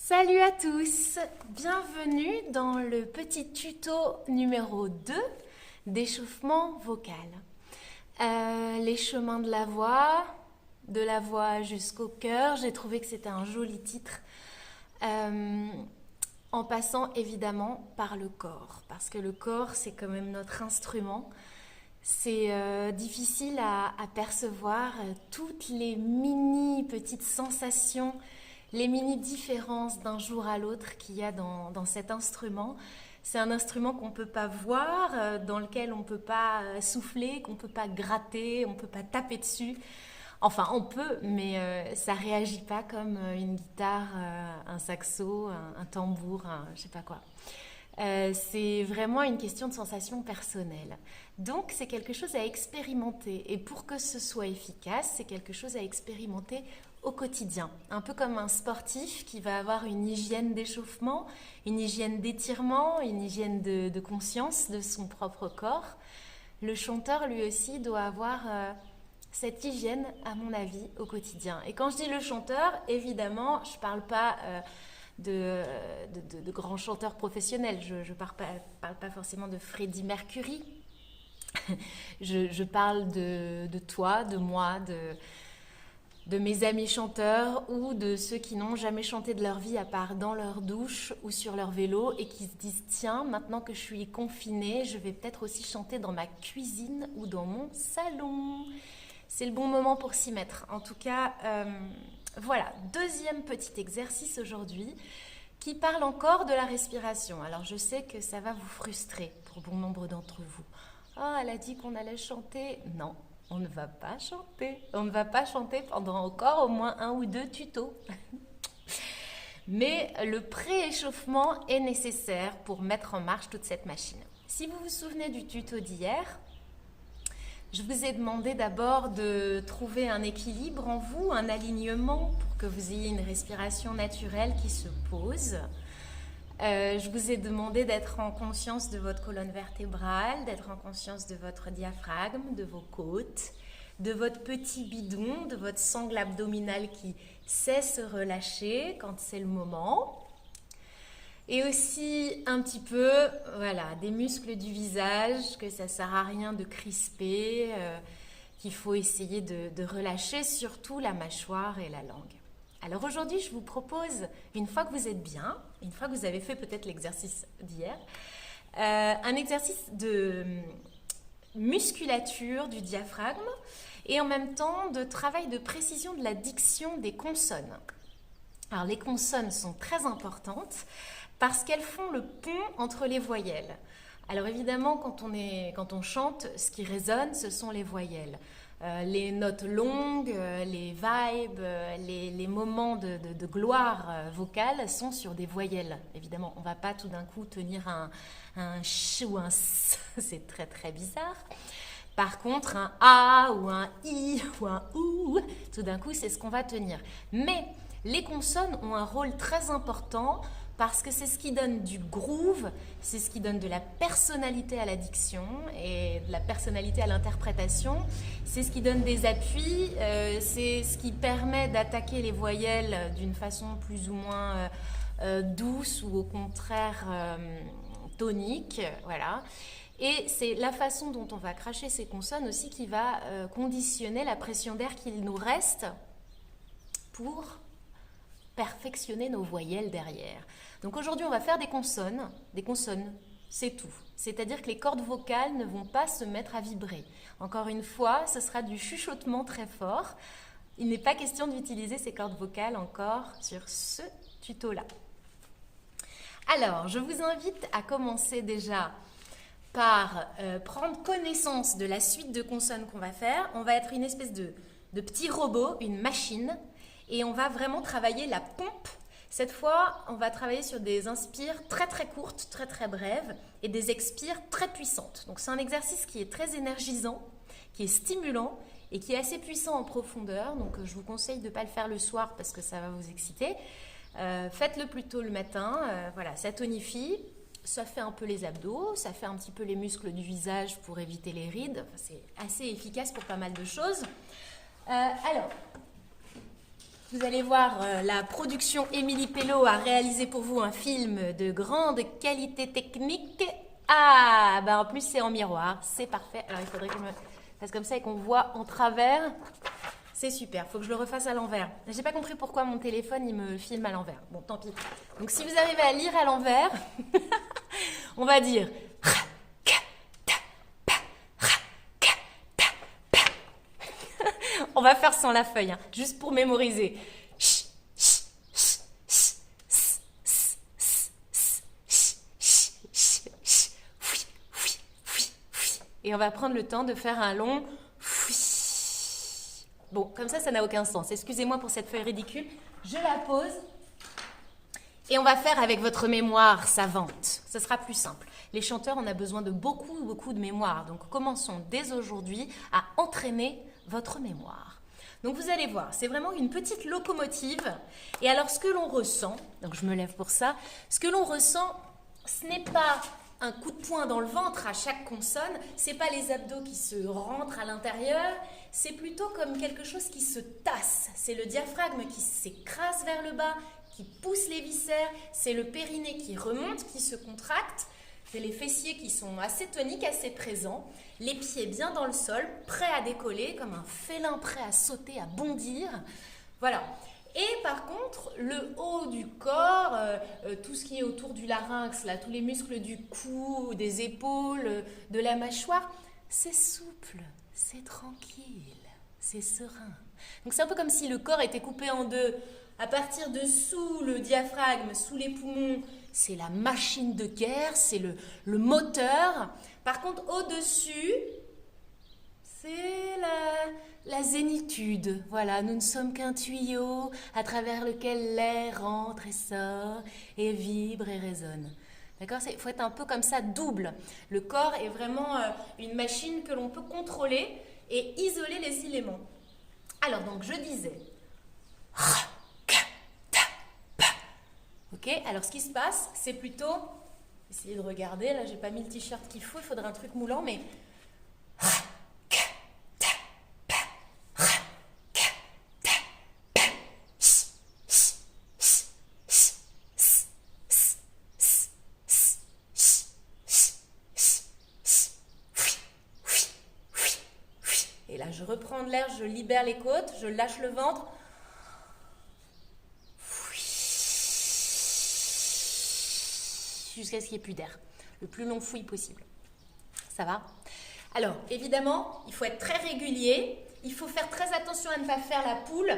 Salut à tous, bienvenue dans le petit tuto numéro 2 d'échauffement vocal. Les chemins de la voix jusqu'au cœur, j'ai trouvé que c'était un joli titre, en passant évidemment par le corps, parce que le corps c'est quand même notre instrument. C'est difficile à percevoir toutes les mini petites sensations, les mini-différences d'un jour à l'autre qu'il y a dans cet instrument. C'est un instrument qu'on ne peut pas voir, dans lequel on ne peut pas souffler, qu'on ne peut pas gratter, on ne peut pas taper dessus. Enfin, on peut, mais ça ne réagit pas comme une guitare, un saxo, un tambour, je ne sais pas quoi. C'est vraiment une question de sensation personnelle. Donc, c'est quelque chose à expérimenter. Et pour que ce soit efficace, c'est quelque chose à expérimenter au quotidien. Un peu comme un sportif qui va avoir une hygiène d'échauffement, une hygiène d'étirement, une hygiène de conscience de son propre corps. Le chanteur, lui aussi, doit avoir cette hygiène, à mon avis, au quotidien. Et quand je dis le chanteur, évidemment, je ne parle pas de grands chanteurs professionnels. Je ne parle pas forcément de Freddie Mercury. je parle de toi, de moi, de mes amis chanteurs ou de ceux qui n'ont jamais chanté de leur vie à part dans leur douche ou sur leur vélo et qui se disent « Tiens, maintenant que je suis confinée, je vais peut-être aussi chanter dans ma cuisine ou dans mon salon. » C'est le bon moment pour s'y mettre. En tout cas, voilà, deuxième petit exercice aujourd'hui qui parle encore de la respiration. Alors, je sais que ça va vous frustrer pour bon nombre d'entre vous. « Oh, elle a dit qu'on allait chanter. » Non. On ne va pas chanter. On ne va pas chanter pendant encore au moins 1 ou 2 tutos. Mais le pré-échauffement est nécessaire pour mettre en marche toute cette machine. Si vous vous souvenez du tuto d'hier, je vous ai demandé d'abord de trouver un équilibre en vous, un alignement pour que vous ayez une respiration naturelle qui se pose. Je vous ai demandé d'être en conscience de votre colonne vertébrale, d'être en conscience de votre diaphragme, de vos côtes, de votre petit bidon, de votre sangle abdominale qui sait se relâcher quand c'est le moment. Et aussi un petit peu, voilà, des muscles du visage, que ça ne sert à rien de crisper, qu'il faut essayer de relâcher, surtout la mâchoire et la langue. Alors aujourd'hui, je vous propose, une fois que vous êtes bien, une fois que vous avez fait peut-être l'exercice d'hier, un exercice de musculature du diaphragme et en même temps de travail de précision de la diction des consonnes. Alors les consonnes sont très importantes parce qu'elles font le pont entre les voyelles. Alors évidemment, quand on chante, ce qui résonne, ce sont les voyelles. Les notes longues, les vibes, les moments de gloire vocale sont sur des voyelles. Évidemment, on ne va pas tout d'un coup tenir un ch ou un s, c'est très très bizarre. Par contre, un a ou un i ou un ou, tout d'un coup, c'est ce qu'on va tenir. Mais les consonnes ont un rôle très important parce que c'est ce qui donne du groove, c'est ce qui donne de la personnalité à la diction et de la personnalité à l'interprétation. C'est ce qui donne des appuis, c'est ce qui permet d'attaquer les voyelles d'une façon plus ou moins douce ou au contraire tonique, voilà. Et c'est la façon dont on va cracher ces consonnes aussi qui va conditionner la pression d'air qu'il nous reste pour perfectionner nos voyelles derrière. Donc aujourd'hui, on va faire des consonnes, c'est tout. C'est-à-dire que les cordes vocales ne vont pas se mettre à vibrer. Encore une fois, ce sera du chuchotement très fort. Il n'est pas question d'utiliser ces cordes vocales encore sur ce tuto-là. Alors, je vous invite à commencer déjà par prendre connaissance de la suite de consonnes qu'on va faire. On va être une espèce de petit robot, une machine, et on va vraiment travailler la pompe. Cette fois, on va travailler sur des inspires très très courtes, très très brèves, et des expires très puissantes. Donc c'est un exercice qui est très énergisant, qui est stimulant, et qui est assez puissant en profondeur. Donc je vous conseille de ne pas le faire le soir parce que ça va vous exciter. Faites-le plutôt le matin, voilà, ça tonifie. Ça fait un peu les abdos, ça fait un petit peu les muscles du visage pour éviter les rides. Enfin, c'est assez efficace pour pas mal de choses. Alors, Vous allez voir, la production Émilie Pello a réalisé pour vous un film de grande qualité technique. Ah, bah en plus c'est en miroir, c'est parfait. Alors il faudrait que je me fasse comme ça et qu'on voit en travers. C'est super, faut que je le refasse à l'envers. J'ai pas compris pourquoi mon téléphone il me filme à l'envers. Bon, tant pis. Donc si vous arrivez à lire à l'envers, on va dire on va faire sans la feuille, hein, juste pour mémoriser. Et on va prendre le temps de faire un long... Bon, comme ça n'a aucun sens. Excusez-moi pour cette feuille ridicule. Je la pose. Et on va faire avec votre mémoire savante. Ce sera plus simple. Les chanteurs, on a besoin de beaucoup de mémoire. Donc, commençons dès aujourd'hui à entraîner votre mémoire. Donc, vous allez voir, c'est vraiment une petite locomotive. Et alors, ce que l'on ressent, donc je me lève pour ça, ce que l'on ressent, ce n'est pas un coup de poing dans le ventre à chaque consonne, c'est pas les abdos qui se rentrent à l'intérieur, c'est plutôt comme quelque chose qui se tasse. C'est le diaphragme qui s'écrase vers le bas, qui pousse les viscères, c'est le périnée qui remonte, qui se contracte, c'est les fessiers qui sont assez toniques, assez présents, les pieds bien dans le sol, prêts à décoller, comme un félin prêt à sauter, à bondir. Voilà. Et par contre, le haut du corps, tout ce qui est autour du larynx, là, tous les muscles du cou, des épaules, de la mâchoire, c'est souple, c'est tranquille, c'est serein. Donc c'est un peu comme si le corps était coupé en deux. À partir de sous le diaphragme, sous les poumons, c'est la machine de guerre, c'est le moteur. Par contre, au-dessus, c'est la zénitude. Voilà, nous ne sommes qu'un tuyau à travers lequel l'air entre et sort et vibre et résonne. D'accord ? Il faut être un peu comme ça, double. Le corps est vraiment une machine que l'on peut contrôler et isoler les éléments. Alors, donc, je disais... Ok, alors ce qui se passe, c'est plutôt... Essayez de regarder, là, j'ai pas mis le t-shirt qu'il faut, il faudrait un truc moulant, mais... Et là, je reprends de l'air, je libère les côtes, je lâche le ventre. Jusqu'à ce qu'il n'y ait plus d'air. Le plus long fouille possible. Ça va ? Alors, évidemment, il faut être très régulier. Il faut faire très attention à ne pas faire la poule.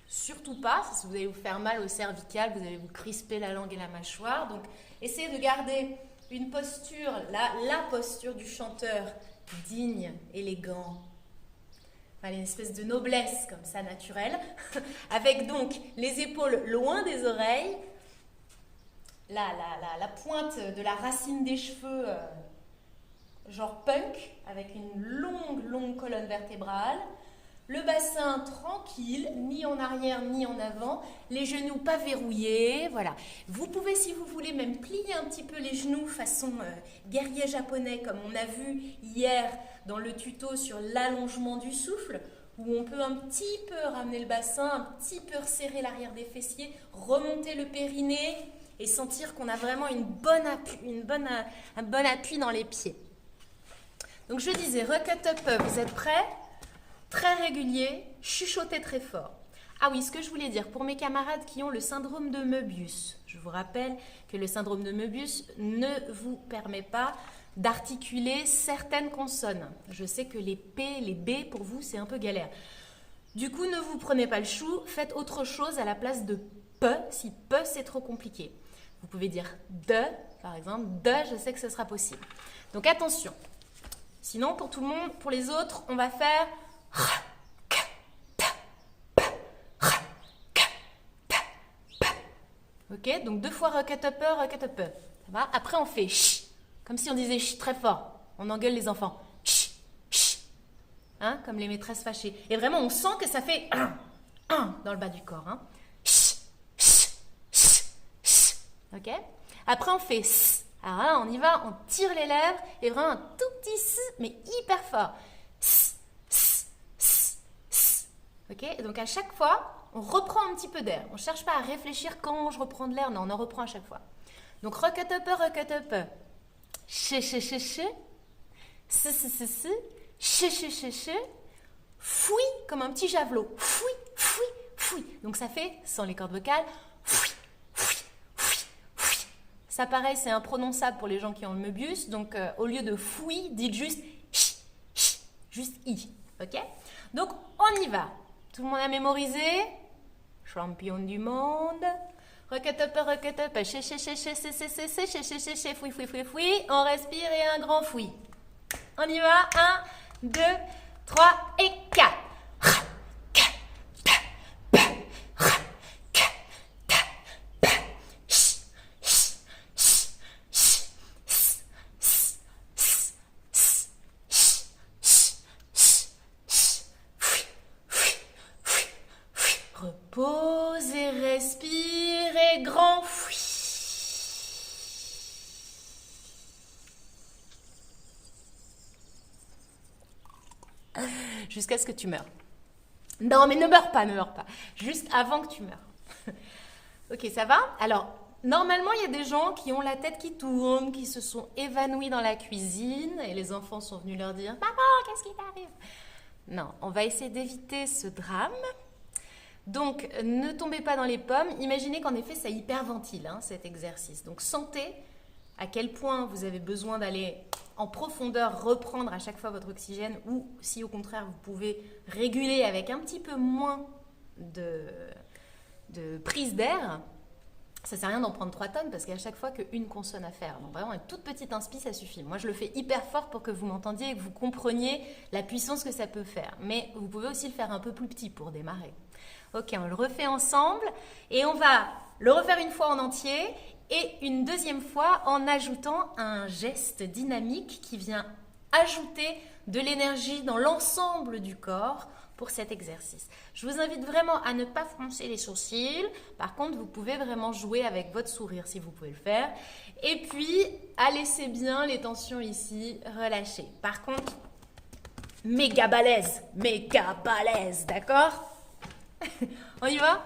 Surtout pas, si vous allez vous faire mal au cervical, vous allez vous crisper la langue et la mâchoire. Donc, essayez de garder une posture, la posture du chanteur, digne, élégant. Enfin, une espèce de noblesse comme ça, naturelle. Avec donc les épaules loin des oreilles. La pointe de la racine des cheveux, genre punk, avec une longue colonne vertébrale. Le bassin tranquille, ni en arrière ni en avant. Les genoux pas verrouillés, voilà. Vous pouvez, si vous voulez, même plier un petit peu les genoux façon guerrier japonais, comme on a vu hier dans le tuto sur l'allongement du souffle, où on peut un petit peu ramener le bassin, un petit peu resserrer l'arrière des fessiers, remonter le périnée, et sentir qu'on a vraiment un bon appui dans les pieds. Donc je disais, recut up, vous êtes prêts ? Très régulier, chuchotez très fort. Ah oui, ce que je voulais dire, pour mes camarades qui ont le syndrome de Möbius, je vous rappelle que le syndrome de Möbius ne vous permet pas d'articuler certaines consonnes. Je sais que les P, les B, pour vous, c'est un peu galère. Du coup, ne vous prenez pas le chou, faites autre chose à la place de P, si P, c'est trop compliqué. Vous pouvez dire de, par exemple. De, je sais que ce sera possible. Donc attention. Sinon, pour tout le monde, pour les autres, on va faire... Ok, donc 2 fois rocket upper. Ça va ? Après, on fait ch, comme si on disait ch très fort. On engueule les enfants. Ch, ch. Hein, comme les maîtresses fâchées. Et vraiment, on sent que ça fait dans le bas du corps. Hein. Ok ? Après, on fait s. Alors là, on y va, on tire les lèvres et vraiment un tout petit s, mais hyper fort. S, s, s, s. Ok? Et donc à chaque fois, on reprend un petit peu d'air. On ne cherche pas à réfléchir quand je reprends de l'air. Non, on en reprend à chaque fois. Donc recutup, recutup. Che, che, che, che. Se, se, se, se. Che, che, che, che. Fouille comme un petit javelot. Fouille, fouille, fouille. Donc ça fait, sans les cordes vocales, fouille, fouille, fouille, fouille. Ça pareil, c'est imprononçable pour les gens qui ont le Möbius. Donc au lieu de fouille, dites juste ch, ch, juste i. Ok? Donc on y va. Tout le monde a mémorisé? Champion du monde. Recutup, recutup, che, che, che, che, che, che, che, che, che, che, che, fouille, fouille, fouille, fouille. On respire et un grand fouille. On y va. 1, 2, 3 et 4. Repose et respire et grand fouille. Jusqu'à ce que tu meurs. Non, mais ne meurs pas, ne meurs pas. Juste avant que tu meurs. Ok, ça va? Alors, normalement, il y a des gens qui ont la tête qui tourne, qui se sont évanouis dans la cuisine et les enfants sont venus leur dire « Maman, qu'est-ce qui t'arrive ?» Non, on va essayer d'éviter ce drame. Donc, ne tombez pas dans les pommes. Imaginez qu'en effet, ça hyperventile, cet exercice. Donc, sentez à quel point vous avez besoin d'aller en profondeur reprendre à chaque fois votre oxygène ou si au contraire, vous pouvez réguler avec un petit peu moins de prise d'air. Ça ne sert à rien d'en prendre 3 tonnes parce qu'à chaque fois qu'une consonne à faire. Donc, vraiment, une toute petite inspi, ça suffit. Moi, je le fais hyper fort pour que vous m'entendiez et que vous compreniez la puissance que ça peut faire. Mais vous pouvez aussi le faire un peu plus petit pour démarrer. Ok, on le refait ensemble et on va le refaire une fois en entier et une deuxième fois en ajoutant un geste dynamique qui vient ajouter de l'énergie dans l'ensemble du corps pour cet exercice. Je vous invite vraiment à ne pas froncer les sourcils. Par contre, vous pouvez vraiment jouer avec votre sourire si vous pouvez le faire. Et puis, à laisser bien les tensions ici relâchées. Par contre, méga balèze, d'accord? On y va?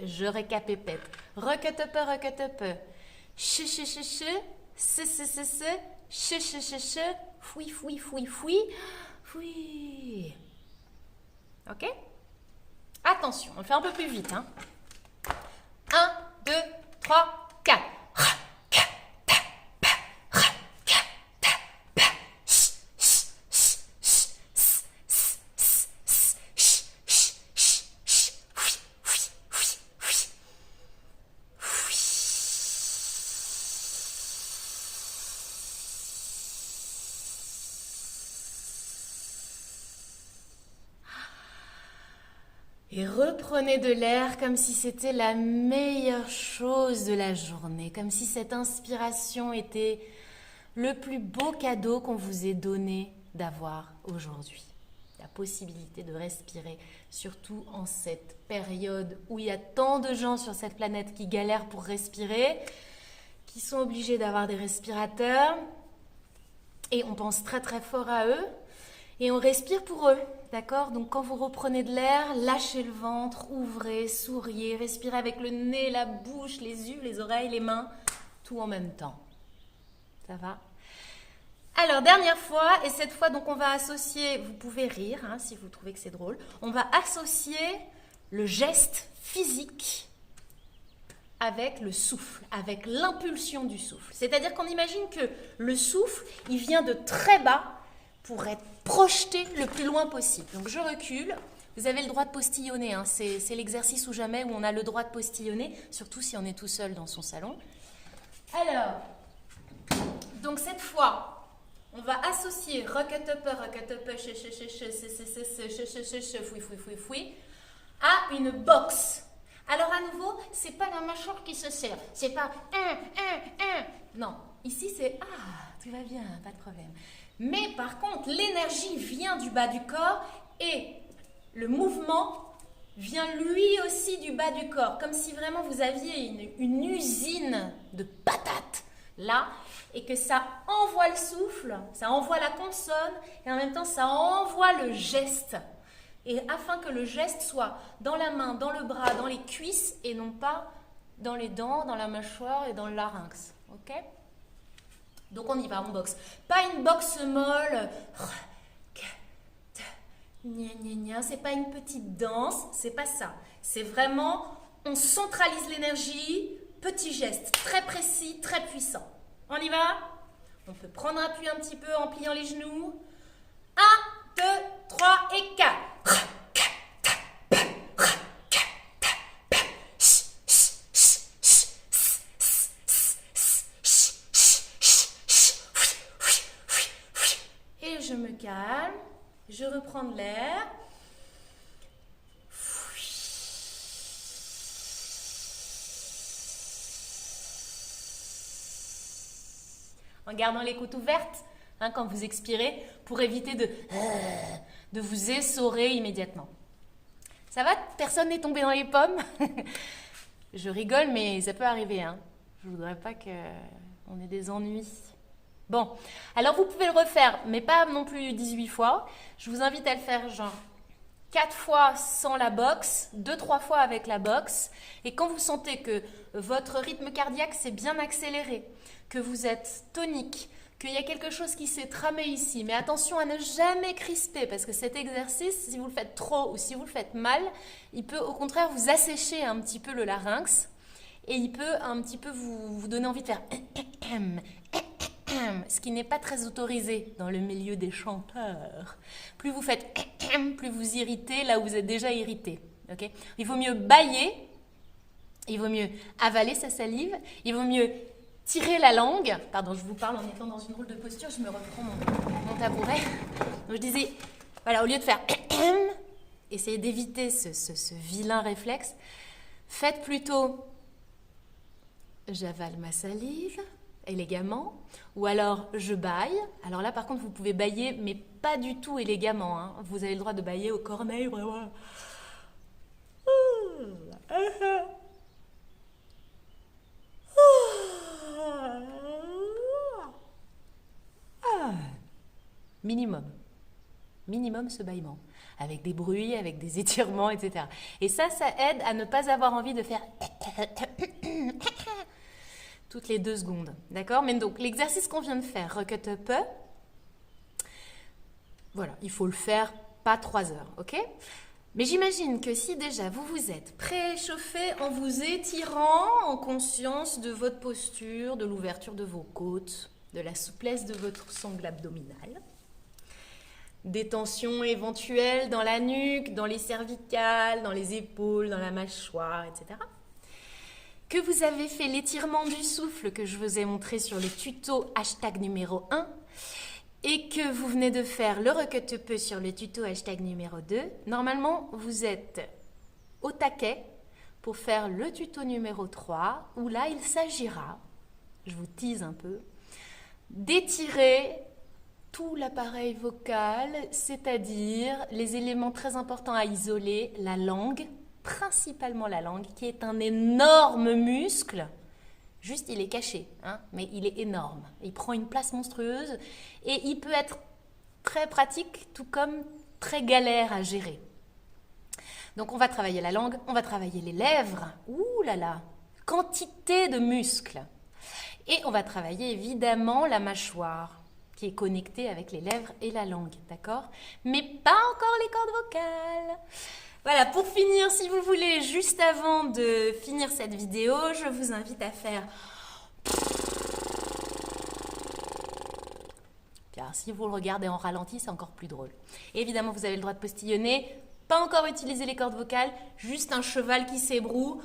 Je récapépète. Recutup, recutup. Che, che, che, che. Se, se, se, se. Che, che, che, che. Fouille, fouille, fouille, fouille. Fouille. Ok? Attention, on le fait un peu plus vite. 1, 2, 3, 4. Et reprenez de l'air comme si c'était la meilleure chose de la journée, comme si cette inspiration était le plus beau cadeau qu'on vous ait donné d'avoir aujourd'hui. La possibilité de respirer, surtout en cette période où il y a tant de gens sur cette planète qui galèrent pour respirer, qui sont obligés d'avoir des respirateurs, et on pense très très fort à eux, et on respire pour eux. D'accord? Donc quand vous reprenez de l'air, lâchez le ventre, ouvrez, souriez, respirez avec le nez, la bouche, les yeux, les oreilles, les mains, tout en même temps. Ça va? Alors, dernière fois, et cette fois, donc on va associer, vous pouvez rire si vous trouvez que c'est drôle, on va associer le geste physique avec le souffle, avec l'impulsion du souffle. C'est-à-dire qu'on imagine que le souffle, il vient de très bas pour être projeté le plus loin possible. Donc je recule, vous avez le droit de postillonner, c'est l'exercice ou jamais où on a le droit de postillonner, surtout si on est tout seul dans son salon. Alors, donc cette fois, on va associer recutup, fouille, à une boxe. Alors à nouveau, c'est pas la mâchoire qui se serre, c'est pas non, ici c'est tout va bien, pas de problème. Mais par contre, l'énergie vient du bas du corps et le mouvement vient lui aussi du bas du corps, comme si vraiment vous aviez une usine de patates là et que ça envoie le souffle, ça envoie la consonne et en même temps ça envoie le geste Et afin que le geste soit dans la main, dans le bras, dans les cuisses et non pas dans les dents, dans la mâchoire et dans le larynx. Ok? Donc on y va, on boxe. Pas une boxe molle. C'est pas une petite danse, c'est pas ça. C'est vraiment, on centralise l'énergie, petit geste, très précis, très puissant. On y va? On peut prendre appui un petit peu en pliant les genoux. 1, 2, 3 et 4. Et je me calme, je reprends de l'air. En gardant les côtes ouvertes, quand vous expirez, pour éviter de vous essorer immédiatement. Ça va? Personne n'est tombé dans les pommes? Je rigole, mais ça peut arriver. Je voudrais pas qu'on ait des ennuis. Bon, alors vous pouvez le refaire, mais pas non plus 18 fois. Je vous invite à le faire genre 4 fois sans la boxe, 2-3 fois avec la boxe. Et quand vous sentez que votre rythme cardiaque s'est bien accéléré, que vous êtes tonique, qu'il y a quelque chose qui s'est tramé ici, mais attention à ne jamais crisper, parce que cet exercice, si vous le faites trop ou si vous le faites mal, il peut au contraire vous assécher un petit peu le larynx et il peut un petit peu vous donner envie de faire ce qui n'est pas très autorisé dans le milieu des chanteurs. Plus vous faites plus vous irritez là où vous êtes déjà irrité. Okay? Il vaut mieux bâiller, il vaut mieux avaler sa salive, il vaut mieux tirer la langue. Pardon, je vous parle en étant dans une drôle de posture, je me reprends mon tabouret. Donc je disais, voilà, au lieu de faire essayez d'éviter ce vilain réflexe, faites plutôt j'avale ma salive élégamment, ou alors je bâille. Alors là par contre vous pouvez bâiller mais pas du tout élégamment, Vous avez le droit de bâiller au corneille vraiment. Minimum ce bâillement, avec des bruits, avec des étirements, etc. Et ça aide à ne pas avoir envie de faire toutes les 2 secondes, d'accord? Mais donc, l'exercice qu'on vient de faire, Rocket Upper, voilà, il faut le faire pas 3 heures, ok? Mais j'imagine que si déjà vous vous êtes préchauffé en vous étirant en conscience de votre posture, de l'ouverture de vos côtes, de la souplesse de votre sangle abdominale, des tensions éventuelles dans la nuque, dans les cervicales, dans les épaules, dans la mâchoire, etc. Que vous avez fait l'étirement du souffle que je vous ai montré sur le tuto hashtag numéro 1 et que vous venez de faire le Rocket Upper sur le tuto hashtag numéro 2, normalement vous êtes au taquet pour faire le tuto numéro 3 où là il s'agira, je vous tease un peu, d'étirer tout l'appareil vocal, c'est-à-dire les éléments très importants à isoler, la langue, principalement la langue, qui est un énorme muscle. Juste, il est caché, mais il est énorme. Il prend une place monstrueuse et il peut être très pratique, tout comme très galère à gérer. Donc, on va travailler la langue, on va travailler les lèvres. Ouh là là, quantité de muscles. Et on va travailler évidemment la mâchoire, qui est connectée avec les lèvres et la langue, d'accord? Mais pas encore les cordes vocales. Voilà, pour finir, si vous voulez, juste avant de finir cette vidéo, je vous invite à faire... Car si vous le regardez en ralenti, c'est encore plus drôle. Et évidemment, vous avez le droit de postillonner, pas encore utiliser les cordes vocales, juste un cheval qui s'ébroue.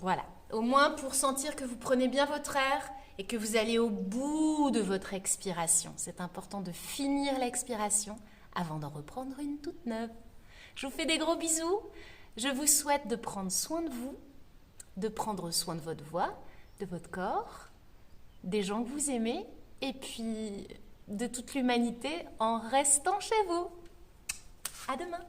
Voilà, au moins pour sentir que vous prenez bien votre air et que vous allez au bout de votre expiration. C'est important de finir l'expiration avant d'en reprendre une toute neuve. Je vous fais des gros bisous. Je vous souhaite de prendre soin de vous, de prendre soin de votre voix, de votre corps, des gens que vous aimez et puis de toute l'humanité en restant chez vous. À demain.